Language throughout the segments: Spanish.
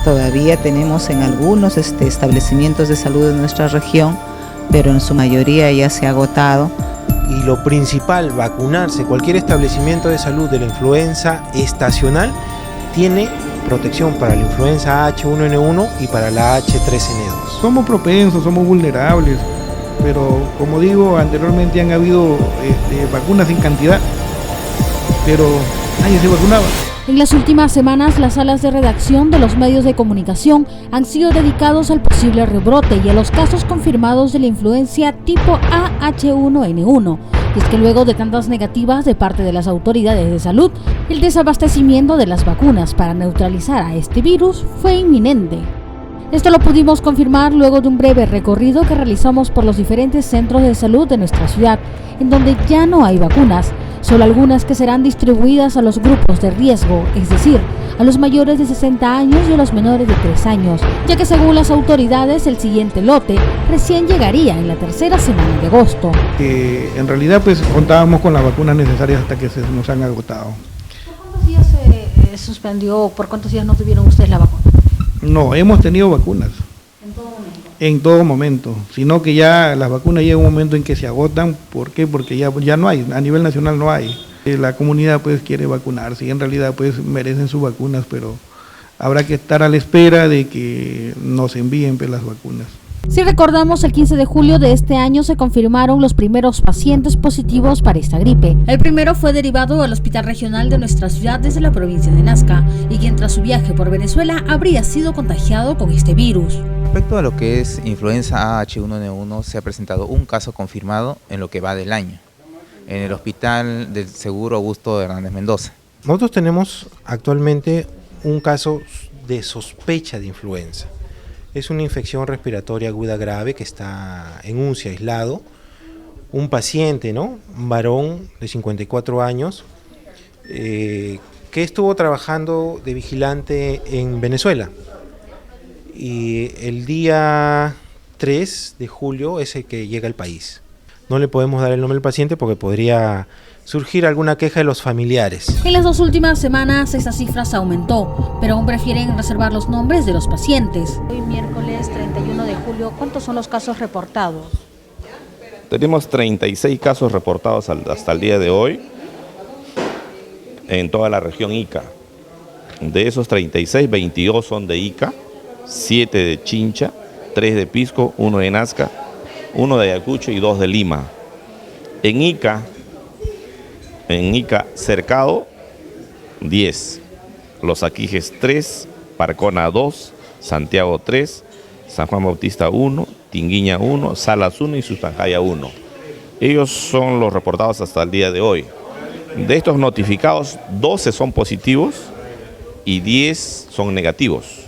Todavía tenemos en algunos establecimientos de salud de nuestra región, pero en su mayoría ya se ha agotado. Y lo principal, vacunarse. Cualquier establecimiento de salud de la influenza estacional tiene protección para la influenza H1N1 y para la H3N2. Somos propensos, somos vulnerables, pero como digo, anteriormente han habido vacunas en cantidad, pero nadie se vacunaba. En las últimas semanas, las salas de redacción de los medios de comunicación han sido dedicados al posible rebrote y a los casos confirmados de la influencia tipo H1N1. Y es que luego de tantas negativas de parte de las autoridades de salud, el desabastecimiento de las vacunas para neutralizar a este virus fue inminente. Esto lo pudimos confirmar luego de un breve recorrido que realizamos por los diferentes centros de salud de nuestra ciudad, en donde ya no hay vacunas, solo algunas que serán distribuidas a los grupos de riesgo, es decir, a los mayores de 60 años y a los menores de 3 años, ya que según las autoridades el siguiente lote recién llegaría en la tercera semana de agosto. En realidad pues contábamos con las vacunas necesarias hasta que se nos han agotado. ¿Por cuántos días se suspendió? ¿Por cuántos días no tuvieron ustedes la vacuna? No, hemos tenido vacunas. ¿En todo momento? En todo momento, sino que ya las vacunas llega un momento en que se agotan. ¿Por qué? Porque ya no hay, a nivel nacional no hay. La comunidad pues quiere vacunarse y en realidad pues merecen sus vacunas, pero habrá que estar a la espera de que nos envíen pues las vacunas. Si recordamos, el 15 de julio de este año se confirmaron los primeros pacientes positivos para esta gripe. El primero fue derivado al hospital regional de nuestra ciudad desde la provincia de Nazca y quien tras su viaje por Venezuela habría sido contagiado con este virus. Respecto a lo que es influenza H1N1, se ha presentado un caso confirmado en lo que va del año, en el Hospital del Seguro Augusto Hernández Mendoza. Nosotros tenemos actualmente un caso de sospecha de influenza. Es una infección respiratoria aguda grave que está en UCI aislado. Un paciente, ¿no? Un varón de 54 años que estuvo trabajando de vigilante en Venezuela. Y el día 3 de julio es el que llega al país. No le podemos dar el nombre del paciente porque podría surgir alguna queja de los familiares. En las 2 últimas semanas esta cifra se aumentó, pero aún prefieren reservar los nombres de los pacientes. Hoy miércoles 31 de julio, ¿cuántos son los casos reportados? Tenemos 36 casos reportados hasta el día de hoy en toda la región Ica. De esos 36, 22 son de Ica, 7 de Chincha, 3 de Pisco, 1 de Nazca, 1 de Ayacucho y 2 de Lima. En Ica Cercado, 10, Los Aquijes 3, Parcona 2, Santiago 3, San Juan Bautista 1, Tinguiña 1, Salas 1 y Sustanjaya 1. Ellos son los reportados hasta el día de hoy. De estos notificados, 12 son positivos y 10 son negativos.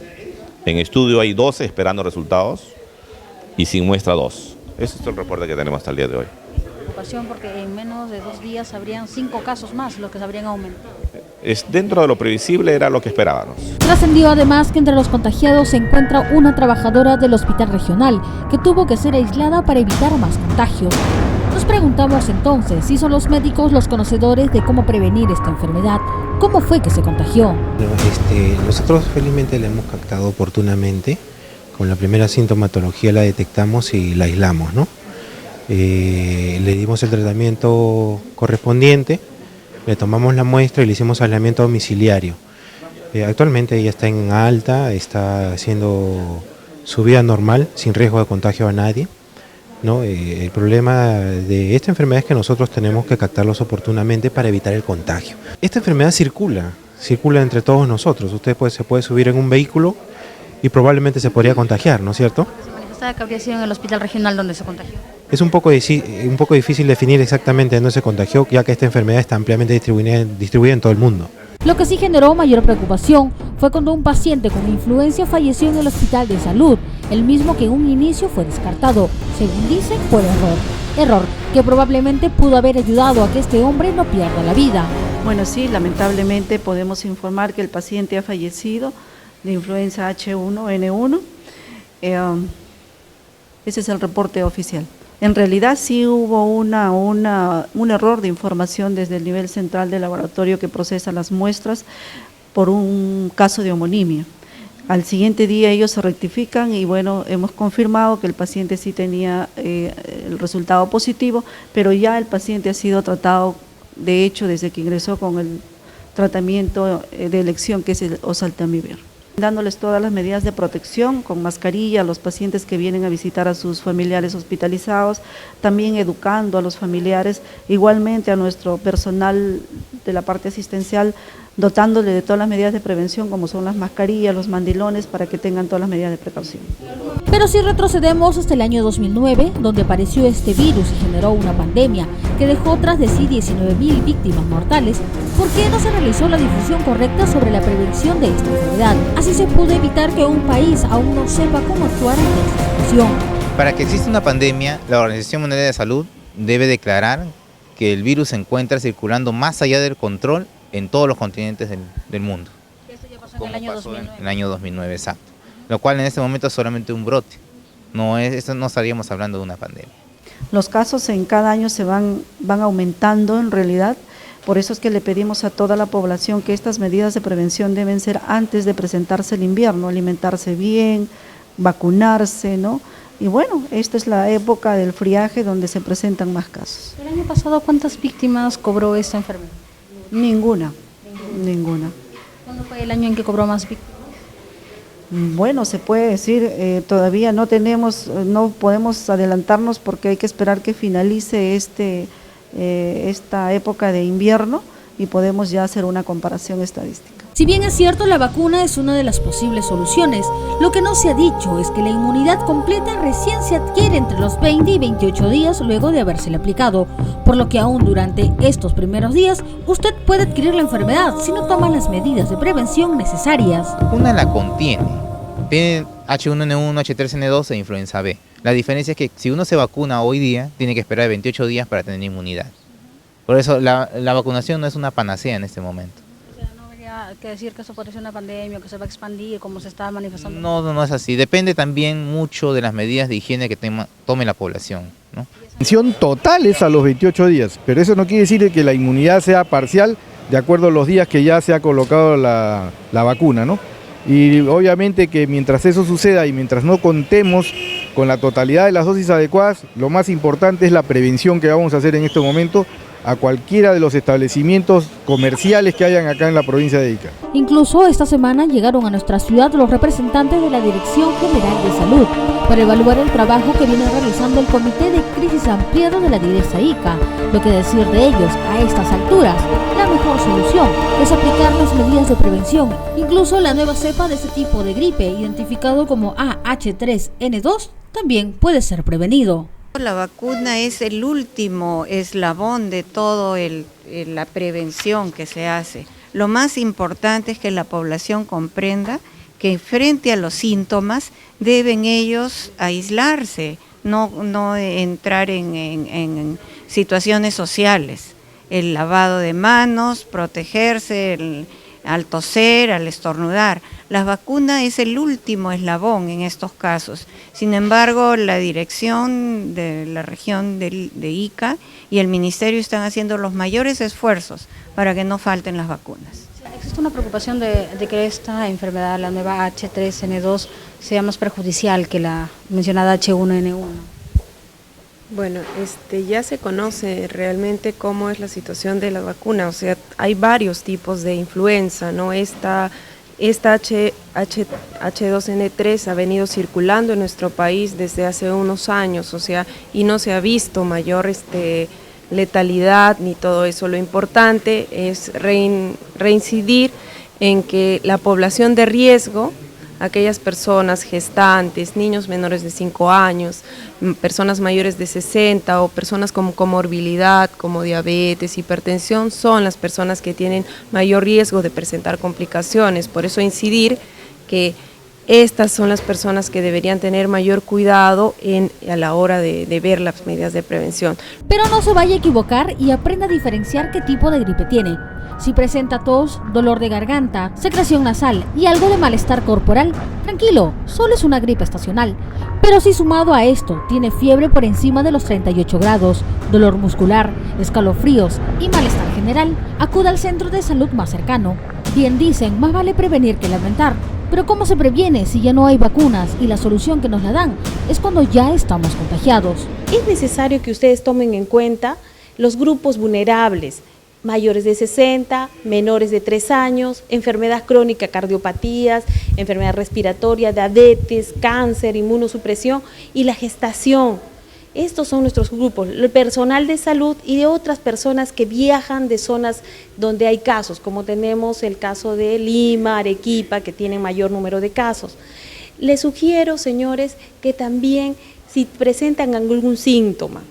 En estudio hay 12 esperando resultados y sin muestra 2. Ese es el reporte que tenemos hasta el día de hoy. Porque en menos de 2 días habrían 5 casos más, los que se habrían aumentado. Dentro de lo previsible era lo que esperábamos. Trascendió además que entre los contagiados se encuentra una trabajadora del hospital regional que tuvo que ser aislada para evitar más contagios. Nos preguntamos entonces si son los médicos los conocedores de cómo prevenir esta enfermedad. ¿Cómo fue que se contagió? Nosotros felizmente la hemos captado oportunamente. Con la primera sintomatología la detectamos y la aislamos, ¿no? Le dimos el tratamiento correspondiente, le tomamos la muestra y le hicimos aislamiento domiciliario. Actualmente ella está en alta, está haciendo su vida normal, sin riesgo de contagio a nadie, ¿no? El problema de esta enfermedad es que nosotros tenemos que captarlos oportunamente para evitar el contagio. Esta enfermedad circula entre todos nosotros. Usted se puede subir en un vehículo y probablemente se podría contagiar, ¿no es cierto? Que habría sido en el hospital regional donde se contagió. Es un poco difícil definir exactamente dónde se contagió, ya que esta enfermedad está ampliamente distribuida en todo el mundo. Lo que sí generó mayor preocupación fue cuando un paciente con influenza falleció en el hospital de salud, el mismo que en un inicio fue descartado, según dicen, por error que probablemente pudo haber ayudado a que este hombre no pierda la vida. Bueno, sí, lamentablemente podemos informar que el paciente ha fallecido de influenza H1N1. Ese es el reporte oficial. En realidad sí hubo un error de información desde el nivel central del laboratorio que procesa las muestras por un caso de homonimia. Al siguiente día ellos se rectifican y bueno, hemos confirmado que el paciente sí tenía el resultado positivo, pero ya el paciente ha sido tratado, de hecho, desde que ingresó con el tratamiento de elección, que es el oseltamivir. Dándoles todas las medidas de protección, con mascarilla a los pacientes que vienen a visitar a sus familiares hospitalizados, también educando a los familiares, igualmente a nuestro personal de la parte asistencial, dotándole de todas las medidas de prevención, como son las mascarillas, los mandilones, para que tengan todas las medidas de precaución. Pero si retrocedemos hasta el año 2009, donde apareció este virus y generó una pandemia que dejó tras de sí 19.000 víctimas mortales, ¿por qué no se realizó la difusión correcta sobre la prevención de esta enfermedad? Así se pudo evitar que un país aún no sepa cómo actuar ante esta situación. Para que exista una pandemia, la Organización Mundial de la Salud debe declarar que el virus se encuentra circulando más allá del control en todos los continentes del mundo. Esto ya pasó en el año 2009. En el año 2009, exacto. Lo cual en este momento es solamente un brote. No estaríamos hablando de una pandemia. Los casos en cada año se van aumentando en realidad, por eso es que le pedimos a toda la población que estas medidas de prevención deben ser antes de presentarse el invierno, alimentarse bien, vacunarse, ¿no? Y bueno, esta es la época del friaje donde se presentan más casos. ¿El año pasado cuántas víctimas cobró esta enfermedad? Ninguna. ¿Cuándo fue el año en que cobró más víctimas? Bueno, se puede decir, todavía no podemos adelantarnos porque hay que esperar que finalice esta época de invierno y podemos ya hacer una comparación estadística. Si bien es cierto, la vacuna es una de las posibles soluciones, lo que no se ha dicho es que la inmunidad completa recién se adquiere entre los 20 y 28 días luego de habérsela aplicado, por lo que aún durante estos primeros días usted puede adquirir la enfermedad si no toma las medidas de prevención necesarias. La vacuna la contiene, tiene H1N1, H3N2 e influenza B. La diferencia es que si uno se vacuna hoy día, tiene que esperar 28 días para tener inmunidad. Por eso la vacunación no es una panacea en este momento. Que decir que eso puede ser una pandemia, que se va a expandir, como se está manifestando. No es así. Depende también mucho de las medidas de higiene que tome la población, ¿no? La prevención total es a los 28 días, pero eso no quiere decir que la inmunidad sea parcial de acuerdo a los días que ya se ha colocado la vacuna, ¿no? Y obviamente que mientras eso suceda y mientras no contemos con la totalidad de las dosis adecuadas, lo más importante es la prevención que vamos a hacer en este momento a cualquiera de los establecimientos comerciales que hayan acá en la provincia de Ica. Incluso esta semana llegaron a nuestra ciudad los representantes de la Dirección General de Salud para evaluar el trabajo que viene realizando el Comité de Crisis Ampliado de la Direza Ica. Lo que decir de ellos a estas alturas, la mejor solución es aplicar las medidas de prevención. Incluso la nueva cepa de este tipo de gripe, identificado como AH3N2, también puede ser prevenido. La vacuna es el último eslabón de todo la prevención que se hace. Lo más importante es que la población comprenda que frente a los síntomas deben ellos aislarse, no entrar en situaciones sociales. El lavado de manos, protegerse al toser, al estornudar. La vacuna es el último eslabón en estos casos. Sin embargo, la dirección de la región de Ica y el ministerio están haciendo los mayores esfuerzos para que no falten las vacunas. ¿Existe una preocupación de que esta enfermedad, la nueva H3N2, sea más perjudicial que la mencionada H1N1? Bueno, ya se conoce realmente cómo es la situación de la vacuna, o sea, hay varios tipos de influenza, ¿no? Esta H2N3 ha venido circulando en nuestro país desde hace unos años, o sea, y no se ha visto mayor letalidad ni todo eso. Lo importante es reincidir en que la población de riesgo, aquellas personas gestantes, niños menores de 5 años, personas mayores de 60 o personas con comorbilidad como diabetes, hipertensión, son las personas que tienen mayor riesgo de presentar complicaciones. Por eso incidir que estas son las personas que deberían tener mayor cuidado a la hora de ver las medidas de prevención. Pero no se vaya a equivocar y aprenda a diferenciar qué tipo de gripe tiene. Si presenta tos, dolor de garganta, secreción nasal y algo de malestar corporal, tranquilo, solo es una gripe estacional. Pero si sumado a esto tiene fiebre por encima de los 38 grados, dolor muscular, escalofríos y malestar general, acuda al centro de salud más cercano. Bien dicen, más vale prevenir que lamentar. Pero ¿cómo se previene si ya no hay vacunas y la solución que nos la dan es cuando ya estamos contagiados? Es necesario que ustedes tomen en cuenta los grupos vulnerables, mayores de 60, menores de 3 años, enfermedad crónica, cardiopatías, enfermedad respiratoria, diabetes, cáncer, inmunosupresión y la gestación. Estos son nuestros grupos, el personal de salud y de otras personas que viajan de zonas donde hay casos, como tenemos el caso de Lima, Arequipa, que tienen mayor número de casos. Les sugiero, señores, que también si presentan algún síntoma,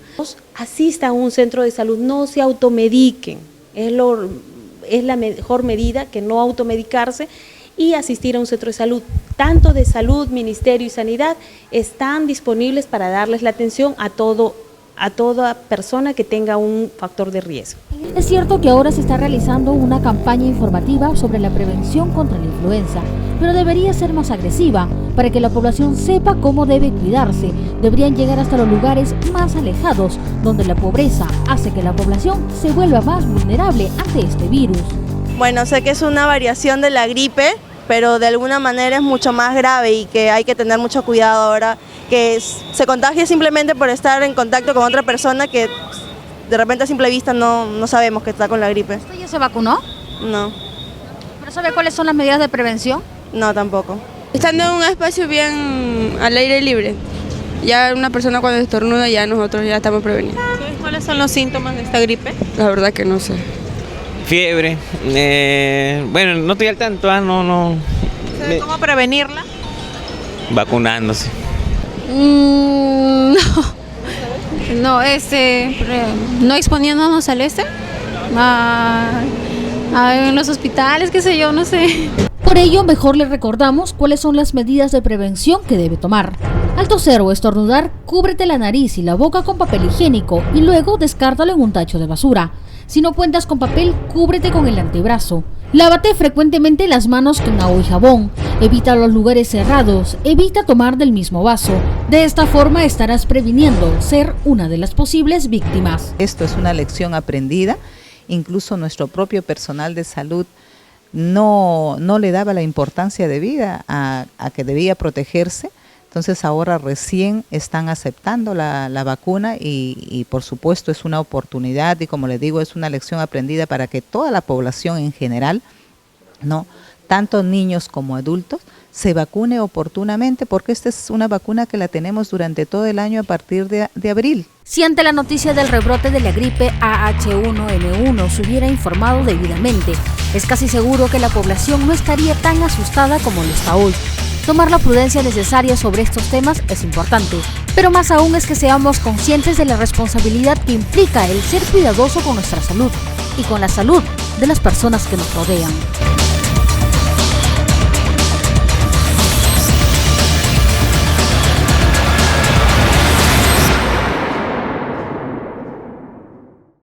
asistan a un centro de salud, no se automediquen, es la mejor medida que no automedicarse y asistir a un centro de salud. Tanto de salud, ministerio y sanidad están disponibles para darles la atención a toda persona que tenga un factor de riesgo. Es cierto que ahora se está realizando una campaña informativa sobre la prevención contra la influenza, pero debería ser más agresiva para que la población sepa cómo debe cuidarse. Deberían llegar hasta los lugares más alejados, donde la pobreza hace que la población se vuelva más vulnerable ante este virus. Bueno, sé que es una variación de la gripe, pero de alguna manera es mucho más grave y que hay que tener mucho cuidado ahora, que se contagia simplemente por estar en contacto con otra persona que de repente a simple vista no sabemos que está con la gripe. ¿Usted ya se vacunó? No. ¿Pero sabe cuáles son las medidas de prevención? No, tampoco. Estando en un espacio bien al aire libre, ya una persona cuando estornuda ya nosotros ya estamos prevenidos. ¿Cuáles son los síntomas de esta gripe? La verdad que no sé. Fiebre, bueno, no estoy al tanto, no. ¿Sabe cómo prevenirla? Vacunándose. No, no exponiéndonos al en los hospitales, qué sé yo, no sé. Por ello, mejor le recordamos cuáles son las medidas de prevención que debe tomar. Al toser o estornudar, cúbrete la nariz y la boca con papel higiénico y luego descártalo en un tacho de basura. Si no cuentas con papel, cúbrete con el antebrazo. Lávate frecuentemente las manos con agua y jabón. Evita los lugares cerrados. Evita tomar del mismo vaso. De esta forma estarás previniendo ser una de las posibles víctimas. Esto es una lección aprendida. Incluso nuestro propio personal de salud no le daba la importancia debida a que debía protegerse. Entonces ahora recién están aceptando la vacuna y por supuesto es una oportunidad y como les digo es una lección aprendida para que toda la población en general, ¿no? Tanto niños como adultos, se vacune oportunamente porque esta es una vacuna que la tenemos durante todo el año a partir de abril. Si ante la noticia del rebrote de la gripe AH1N1 se hubiera informado debidamente, es casi seguro que la población no estaría tan asustada como lo está hoy. Tomar la prudencia necesaria sobre estos temas es importante, pero más aún es que seamos conscientes de la responsabilidad que implica el ser cuidadoso con nuestra salud y con la salud de las personas que nos rodean.